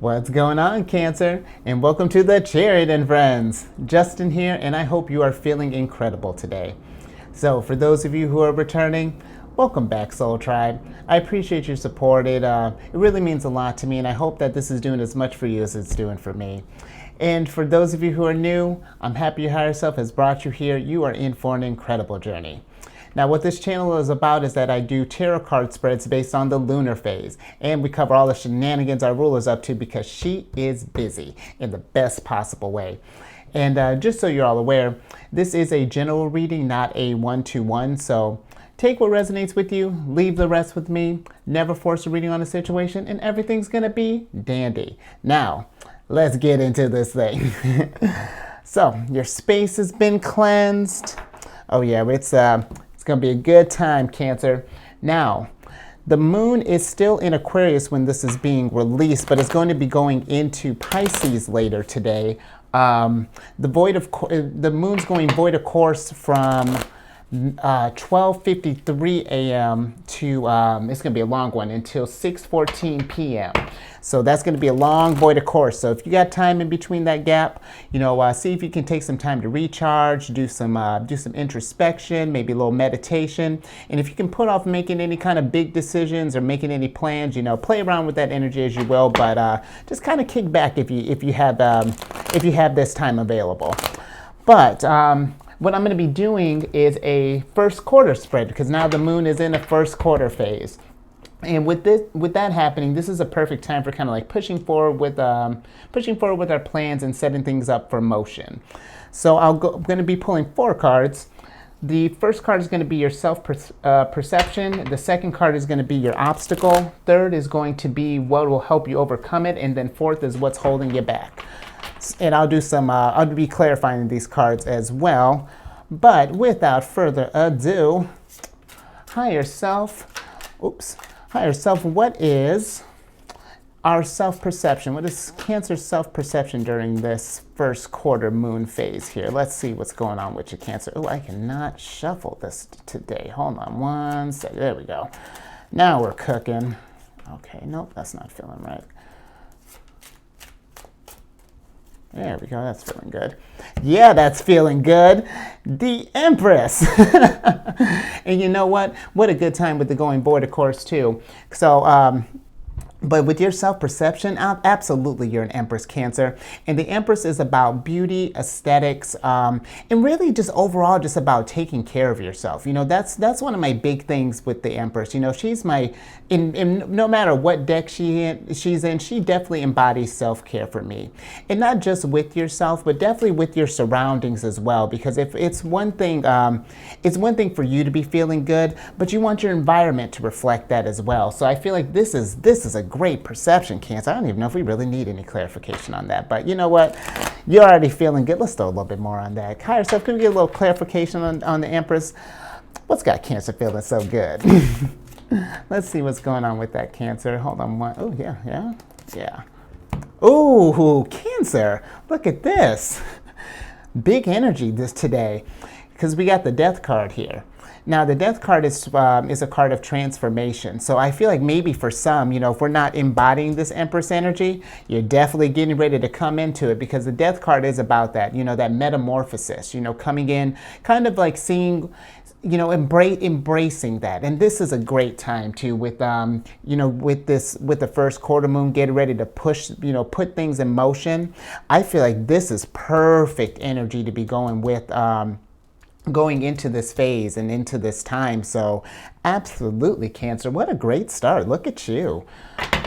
What's going on, Cancer? And welcome to the Chariot Friends. Justin here, and I hope you are feeling incredible today. So, for those of you who are returning, welcome back, Soul Tribe. I appreciate your support. It really means a lot to me, and I hope that this is doing as much for you as it's doing for me. And for those of you who are new, I'm happy your higher self has brought you here. You are in for an incredible journey. Now, what this channel is about is that I do tarot card spreads based on the lunar phase, and we cover all the shenanigans our ruler's up to because she is busy in the best possible way. And just so you're all aware, this is a general reading, not a one-to-one, so take what resonates with you, leave the rest with me, never force a reading on a situation, and everything's gonna be dandy. Now, let's get into this thing. So, your space has been cleansed. Oh yeah, it's going to be a good time, Cancer. Now, the moon is still in Aquarius when this is being released, but it's going to be going into Pisces later today. The moon's going void of course from 12:53 a.m. to, it's going to be a long one, until 6:14 p.m. So that's going to be a long void of course. So if you got time in between that gap, see if you can take some time to recharge, do some introspection, maybe a little meditation. And if you can put off making any kind of big decisions or making any plans, play around with that energy as you will, but just kind of kick back if you have this time available. But what I'm going to be doing is a first quarter spread because now the moon is in a first quarter phase. And with that happening, this is a perfect time for kind of like pushing forward with our plans and setting things up for motion. So I'm going to be pulling 4 cards. The first card is going to be your self-perception. The second card is going to be your obstacle. Third is going to be what will help you overcome it. And then fourth is what's holding you back. And I'll be clarifying these cards as well. But without further ado, higher self, what is our self-perception? What is Cancer's self-perception during this first quarter moon phase here? Let's see what's going on with you, Cancer. Oh, I cannot shuffle this today. Hold on one second. There we go. Now we're cooking. Okay, nope, that's not feeling right. There we go, that's feeling good. Yeah, that's feeling good. The Empress. And you know what? What a good time with the going void, of course, too. So, but with your self-perception, absolutely you're an Empress, Cancer. And the Empress is about beauty, aesthetics, and really just overall just about taking care of yourself. That's one of my big things with the Empress. She's no matter what deck she's in, she definitely embodies self-care for me. And not just with yourself, but definitely with your surroundings as well. Because if it's one thing for you to be feeling good, but you want your environment to reflect that as well. So I feel like this is a great perception, Cancer. I don't even know if we really need any clarification on that, but you know what? You're already feeling good. Let's throw a little bit more on that. Higher self, can we get a little clarification on the Empress? What's got Cancer feeling so good? Let's see what's going on with that, Cancer. Hold on one. Oh, yeah. Oh, Cancer, look at this. Big energy today because we got the Death card here. Now, the Death card is a card of transformation. So I feel like maybe for some, if we're not embodying this Empress energy, you're definitely getting ready to come into it because the Death card is about that, that metamorphosis, coming in, kind of like seeing, embracing that. And this is a great time too with the first quarter moon, getting ready to push, put things in motion. I feel like this is perfect energy to be going with, going into this phase and into this time. So absolutely, Cancer, what a great start. Look at you.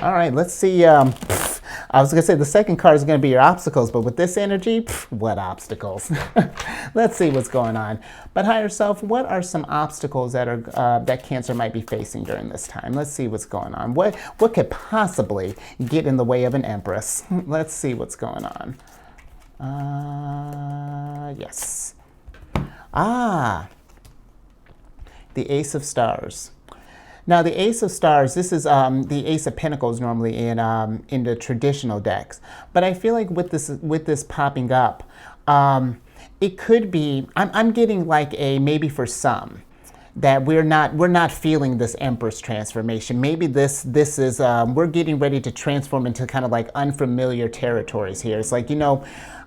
All right, let's see. I was gonna say the second card is gonna be your obstacles, but with this energy, what obstacles? Let's see what's going on. But higher self, what are some obstacles that Cancer might be facing during this time? Let's see what's going on. What could possibly get in the way of an Empress? Let's see what's going on. Yes. The Ace of Stars. Now, the Ace of Stars, this is the Ace of Pentacles normally in the traditional decks. But I feel like with this popping up, it could be, I'm getting like maybe for some, that we're not feeling this Empress transformation. Maybe this is we're getting ready to transform into kind of like unfamiliar territories here. It's like, you know,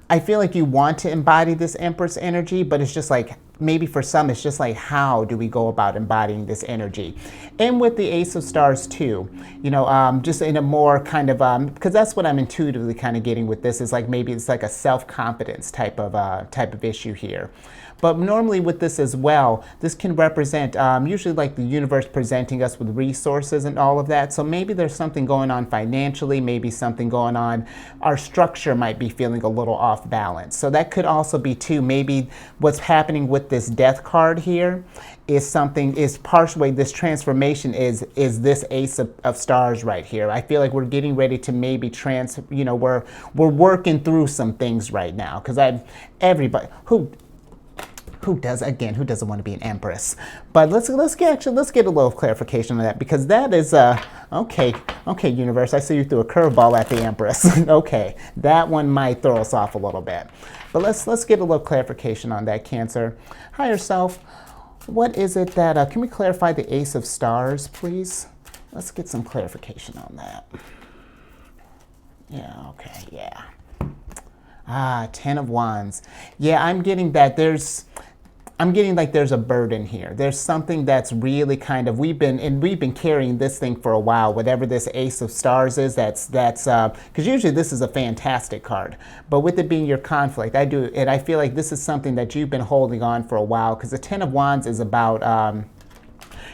I feel like you want to embody this Empress energy, but it's just like, maybe for some, it's just like, how do we go about embodying this energy? And with the Ace of Stars too, you know, just in a more kind of, because that's what I'm intuitively kind of getting with this, is like maybe it's like a self-confidence type of issue here. But normally with this as well, this can represent usually like the universe presenting us with resources and all of that. So maybe there's something going on financially, maybe something going on, our structure might be feeling a little off balance. So that could also be too, maybe what's happening with this Death card here is partially this transformation is this Ace of Stars right here. I feel like we're getting ready to maybe we're working through some things right now, because everybody who doesn't want to be an Empress? But let's get a little clarification on that, because that is okay, universe, I see you threw a curveball at the Empress. Okay, that one might throw us off a little bit. But let's get a little clarification on that, Cancer. Higher self, what is it that can we clarify the Ace of Stars, please? Let's get some clarification on that. Yeah, okay, yeah. 10 of Wands. Yeah, I'm getting that like there's a burden here. There's something that's really kind of, we've been carrying this thing for a while, whatever this Ace of Stars is, that's because usually this is a fantastic card, but with it being your conflict, I feel like this is something that you've been holding on for a while, because the 10 of Wands is about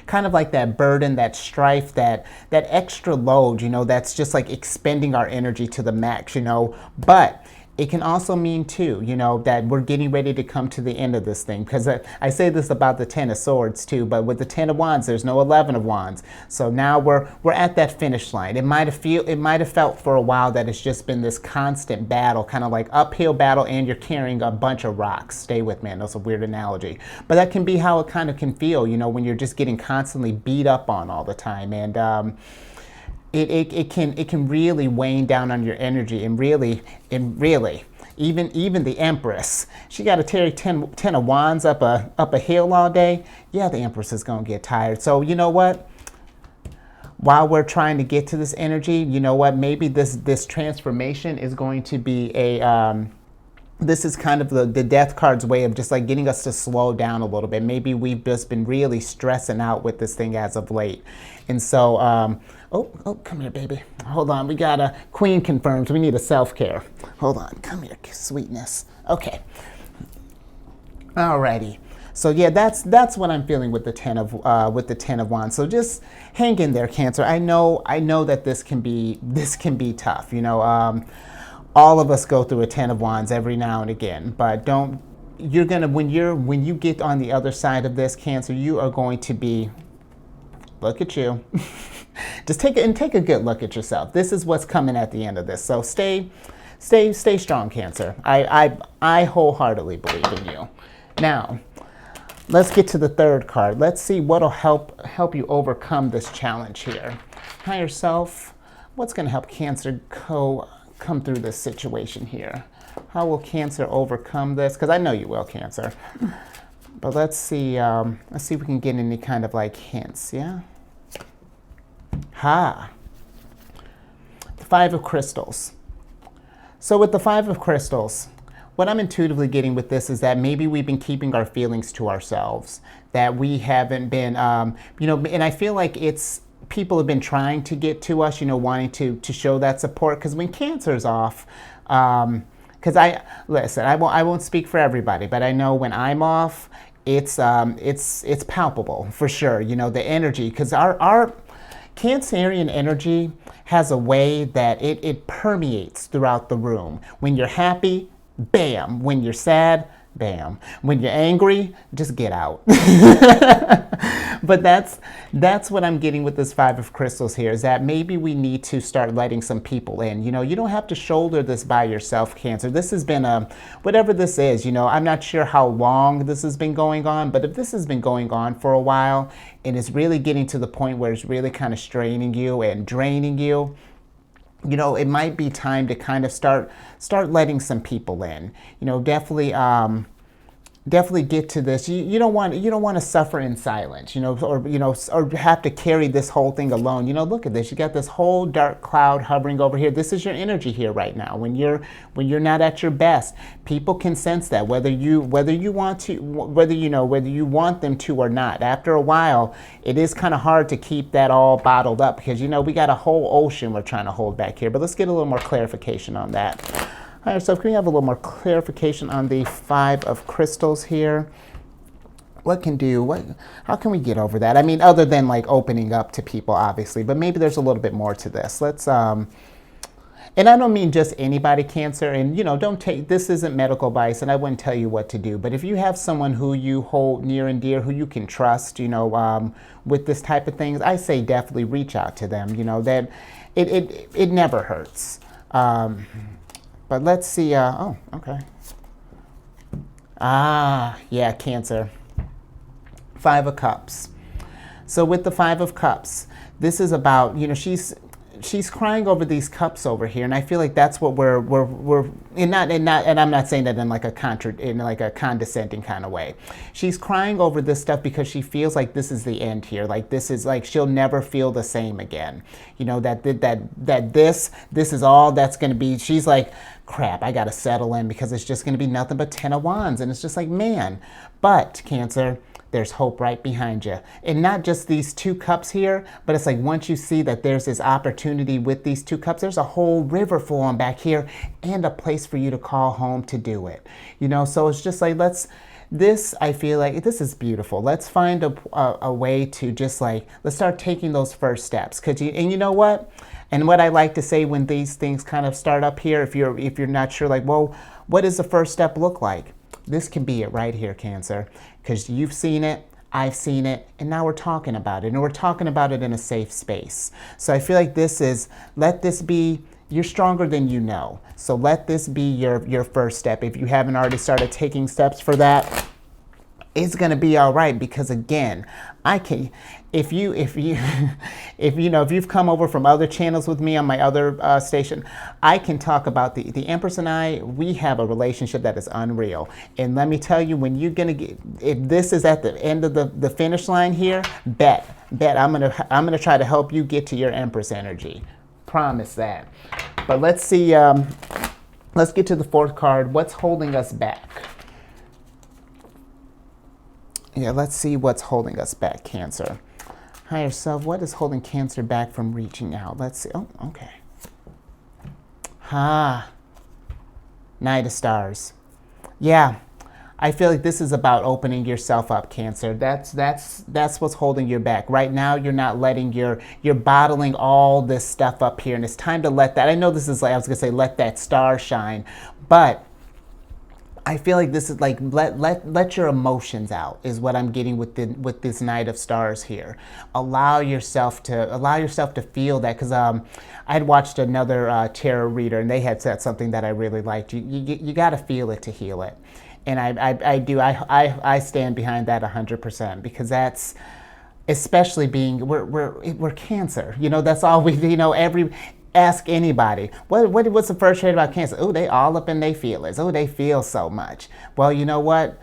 kind of like that burden, that strife, that extra load, you know, that's just like expending our energy to the max, you know. But it can also mean too, you know, that we're getting ready to come to the end of this thing, because I say this about the 10 of Swords too, but with the 10 of Wands, there's no 11 of Wands. So now we're at that finish line. It might have felt for a while that it's just been this constant battle, kind of like uphill battle, and you're carrying a bunch of rocks. Stay with me, I know it's a weird analogy, but that can be how it kind of can feel, you know, when you're just getting constantly beat up on all the time. And it can really wane down on your energy, and really, even the Empress, she got to carry 10 of Wands up a hill all day. Yeah, the Empress is gonna get tired. So you know what? While we're trying to get to this energy, you know what? Maybe this transformation is going to be this is kind of the Death card's way of just like getting us to slow down a little bit. Maybe we've just been really stressing out with this thing as of late. And so, oh, come here, baby. Hold on, we got a Queen confirms. We need a self-care. Hold on, come here, sweetness. Okay. Alrighty. So yeah, that's what I'm feeling with the 10 of Wands. So just hang in there, Cancer. I know that this can be tough. You know, all of us go through a 10 of Wands every now and again, but when you get on the other side of this, Cancer, you are going to be, look at you. Just take a good look at yourself. This is what's coming at the end of this. So stay strong, Cancer. I wholeheartedly believe in you. Now, let's get to the third card. Let's see what'll help you overcome this challenge here. Higher self, what's going to help Cancer come through this situation here? How will Cancer overcome this? Because I know you will, Cancer. But let's see if we can get any kind of like hints, yeah? The 5 of Crystals. So with the 5 of Crystals, what I'm intuitively getting with this is that maybe we've been keeping our feelings to ourselves, that we haven't been, and I feel like people have been trying to get to us, you know, wanting to show that support, because when Cancer's off, because I won't speak for everybody, but I know when I'm off, it's palpable for sure, you know, the energy, because our Cancerian energy has a way that it permeates throughout the room. When you're happy, bam. When you're sad, bam. When you're angry, just get out. But that's what I'm getting with this 5 of Crystals here, is that maybe we need to start letting some people in. You know, you don't have to shoulder this by yourself, Cancer. This has been whatever this is, you know, I'm not sure how long this has been going on, but if this has been going on for a while and it's really getting to the point where it's really kind of straining you and draining you, you know, it might be time to kind of start letting some people in. You know, definitely definitely get to this. You don't want to suffer in silence, or have to carry this whole thing alone. Look at this. You got this whole dark cloud hovering over here. This is your energy here right now. When you're not at your best, people can sense that, whether you want to, whether you want them to or not. After a while, it is kind of hard to keep that all bottled up, because we got a whole ocean we're trying to hold back here. But let's get a little more clarification on that. All right, so can we have a little more clarification on the 5 of crystals here? How can we get over that? I mean, other than like opening up to people, obviously, but maybe there's a little bit more to this. Let's, and I don't mean just anybody, Cancer, and this isn't medical advice, and I wouldn't tell you what to do, but if you have someone who you hold near and dear, who you can trust, with this type of things, I say definitely reach out to them, that it never hurts. But let's see, oh, okay. Yeah, Cancer. 5 of Cups. So with the 5 of Cups, this is about, she's crying over these cups over here, and I feel like that's what we're and I'm not saying that in like a condescending kind of way. She's crying over this stuff because she feels like this is the end here. Like this is like she'll never feel the same again. That this is all that's going to be. She's like, crap, I got to settle in because it's just going to be nothing but 10 of Wands, and it's just like, man. But Cancer, there's hope right behind you. And not just these 2 cups here, but it's like once you see that there's this opportunity with these 2 cups, there's a whole river flowing back here and a place for you to call home to do it. So it's just like, I feel like this is beautiful. Let's find a way to just like, let's start taking those first steps. And you know what? And what I like to say when these things kind of start up here, if you're not sure, like, well, what does the first step look like? This can be it right here, Cancer, because you've seen it, I've seen it, and now we're talking about it, and we're talking about it in a safe space. So I feel like let this be, you're stronger than you know. So let this be your first step. If you haven't already started taking steps for that, it's going to be all right, because again, if you've come over from other channels with me on my other station, I can talk about the Empress and I, we have a relationship that is unreal. And let me tell you, when you're going to get, if this is at the end of the finish line here, bet I'm going to try to help you get to your Empress energy. Promise that. But let's see, let's get to the 4th card. What's holding us back? Yeah, let's see what's holding us back, Cancer. Higher self, what is holding Cancer back from reaching out? Let's see. Oh, okay. Knight of Stars. Yeah, I feel like this is about opening yourself up, Cancer. That's what's holding you back. Right now, you're not letting you're bottling all this stuff up here, and it's time to let that. I know this is like, I was gonna say, let that star shine, but I feel like this is like, let your emotions out is what I'm getting with this Knight of Stars here. Allow yourself to feel that, because I had watched another tarot reader, and they had said something that I really liked. You got to feel it to heal it, and I stand behind that 100%, because that's, especially being we're Cancer. That's all we ask anybody, what's the first trait about Cancer? Oh, they all up in their feelings. Oh, they feel so much. Well, you know what?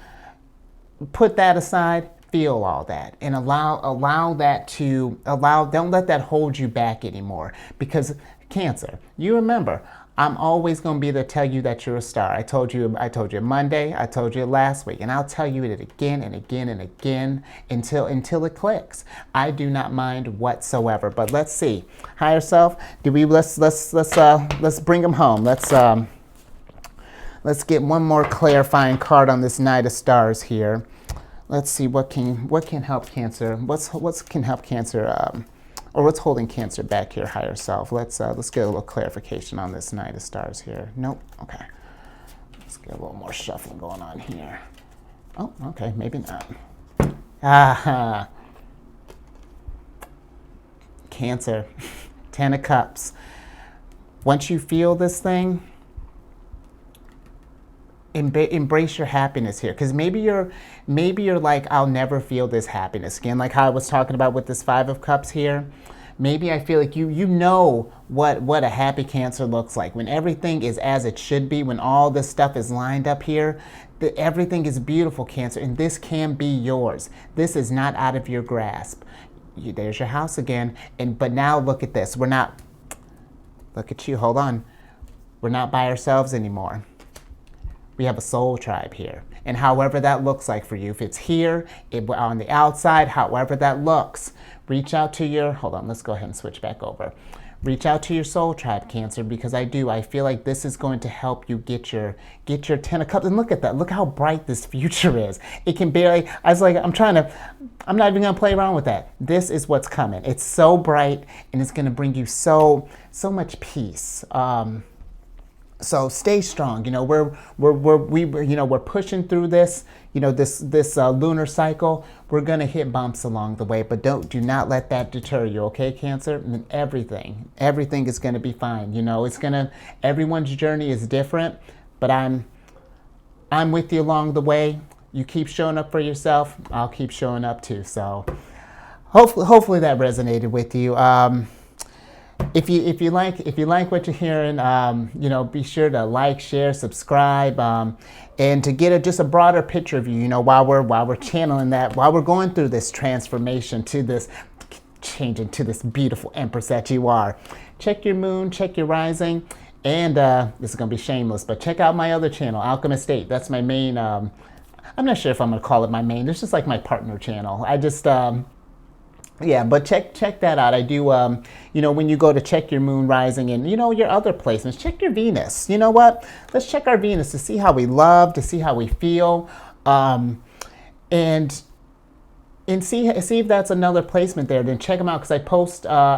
Put that aside, feel all that, and allow that to don't let that hold you back anymore. Because Cancer, you remember, I'm always going to be there to tell you that you're a star. I told you Monday, I told you last week, and I'll tell you it again and again and again until it clicks. I do not mind whatsoever. But let's see, higher self. Let's bring them home. Let's get one more clarifying card on this Knight of Stars here. Let's see what can help Cancer. What can help Cancer? Or what's holding Cancer back here, higher self? Let's get a little clarification on this Knight of Stars here. Nope. Okay. Let's get a little more shuffling going on here. Oh, okay. Maybe not. Cancer. 10 of Cups. Once you feel this thing, embrace your happiness here, because maybe you're like, I'll never feel this happiness again, like how I was talking about with this 5 of Cups here. Maybe I feel like you know what a happy Cancer looks like, when everything is as it should be, when all this stuff is lined up here. Everything is beautiful, Cancer, and this can be yours. This is not out of your grasp. There's your house again. But now look at this. We're not, look at you, hold on. We're not by ourselves anymore. We have a soul tribe here. And however that looks like for you, if it's here, on the outside, however that looks, reach out to your, hold on, let's go ahead and switch back over. Reach out to your soul tribe, Cancer, because I feel like this is going to help you get your 10 of cups. And look at that, look how bright this future is. It can barely, I'm not even gonna play around with that. This is what's coming. It's so bright, and it's gonna bring you so much peace. So stay strong. You know, we're pushing through this. You know, this lunar cycle. We're gonna hit bumps along the way, but do not let that deter you. Okay, Cancer? And everything is gonna be fine. You know, everyone's journey is different, but I'm with you along the way. You keep showing up for yourself. I'll keep showing up too. So hopefully that resonated with you. If you like what you're hearing, you know, be sure to like, share, subscribe, and to get just a broader picture of you. You know, while we're channeling that, while we're going through this transformation to this changing to this beautiful Empress that you are. Check your moon, check your rising, and this is gonna be shameless, but check out my other channel, Alchemist 8. That's my main. I'm not sure if I'm gonna call it my main. It's just like my partner channel. I just. Yeah, but check that out. I do, you know, when you go to check your moon rising and, you know, your other placements, check your Venus. You know what? Let's check our Venus to see how we love, to see how we feel, and see if that's another placement there. Then check them out, because I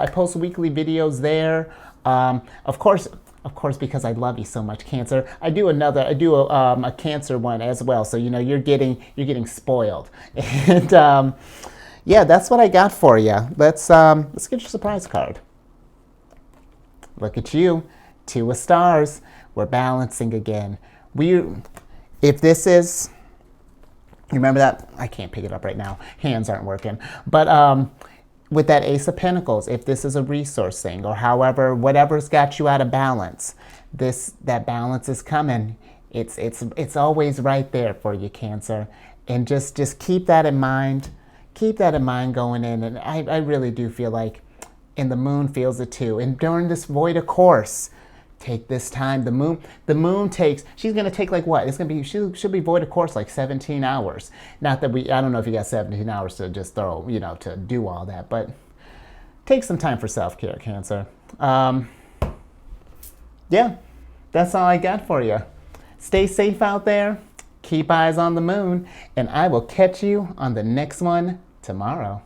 post weekly videos there. Of course, because I love you so much, Cancer. I do a Cancer one as well. So, you know, you're getting spoiled. And yeah, that's what I got for you. Let's get your surprise card. Look at you, 2 of stars. We're balancing again. If this is, you remember that? I can't pick it up right now. Hands aren't working. But with that Ace of Pentacles, if this is a resource thing, or whatever's got you out of balance, that balance is coming. It's always right there for you, Cancer. And just keep that in mind. Keep that in mind going in, and I really do feel like, and the moon feels it too. And during this void of course, take this time. The moon she's gonna take like what? She'll be void of course like 17 hours. Not that I don't know if you got 17 hours to just throw, you know, to do all that, but take some time for self-care, Cancer. Yeah, that's all I got for you. Stay safe out there. Keep eyes on the moon, and I will catch you on the next one tomorrow.